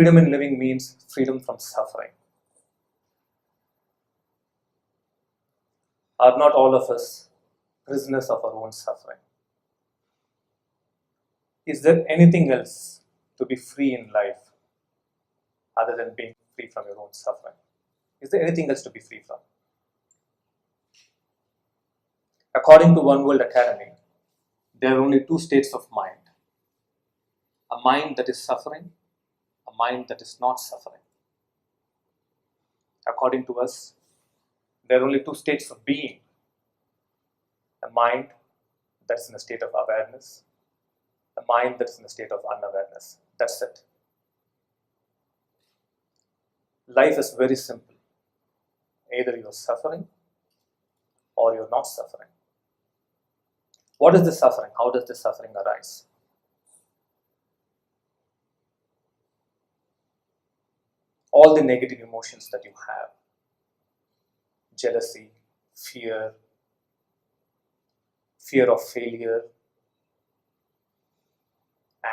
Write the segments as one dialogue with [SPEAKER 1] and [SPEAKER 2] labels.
[SPEAKER 1] Freedom in living means freedom from suffering. Are not all of us prisoners of our own suffering? Is there anything else to be free in life other than being free from your own suffering? Is there anything else to be free from? According to One World Academy, there are only two states of mind. A mind that is suffering, a mind that is not suffering. According to us, there are only two states of being. A mind that is in a state of awareness, a mind that is in a state of unawareness. That's it. Life is very simple. Either you are suffering or you are not suffering. What is the suffering? How does the suffering arise? All the negative emotions that you have, jealousy, fear of failure,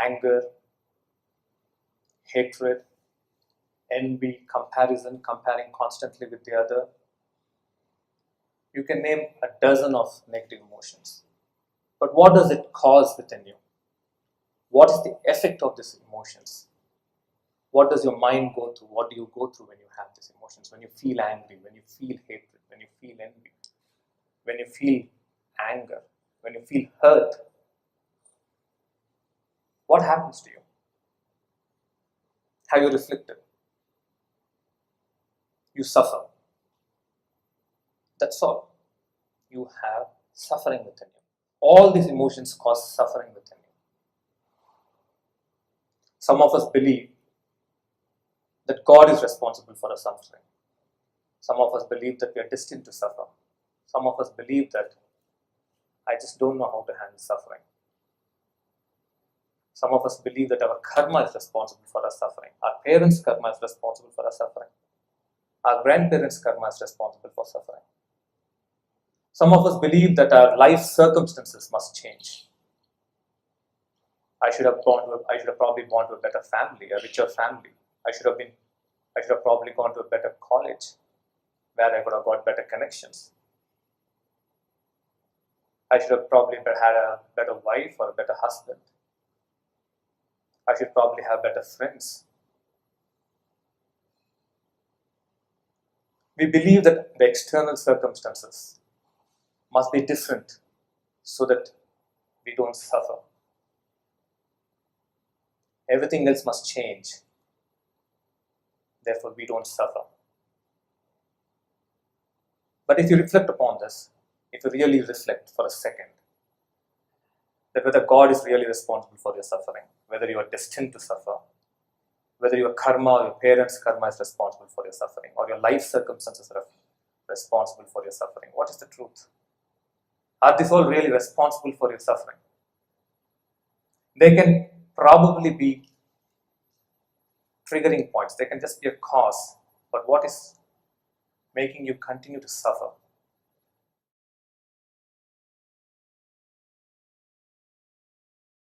[SPEAKER 1] anger, hatred, envy, comparison, comparing constantly with the other. You can name a dozen of negative emotions. But what does it cause within you? What is the effect of these emotions? What does your mind go through? What do you go through when you have these emotions? When you feel angry, when you feel hatred, when you feel envy, when you feel anger, when you feel hurt? What happens to you? Have you reflected? You suffer. That's all. You have suffering within you. All these emotions cause suffering within you. Some of us believe that God is responsible for our suffering. Some of us believe that we are destined to suffer. Some of us believe that I just don't know how to handle suffering. Some of us believe that our karma is responsible for our suffering. Our parents' karma is responsible for our suffering. Our grandparents' karma is responsible for suffering. Some of us believe that our life circumstances must change. I should have probably gone to a better family, a richer family. I should have probably gone to a better college where I could have got better connections. I should have probably had a better wife or a better husband. I should probably have better friends. We believe that the external circumstances must be different so that we don't suffer. Everything else must change. Therefore, we don't suffer. But if you reflect upon this, if you really reflect for a second, that whether God is really responsible for your suffering, whether you are destined to suffer, whether your karma or your parents' karma is responsible for your suffering, or your life circumstances are responsible for your suffering, what is the truth? Are these all really responsible for your suffering? They can probably be triggering points. They can just be a cause. But what is making you continue to suffer?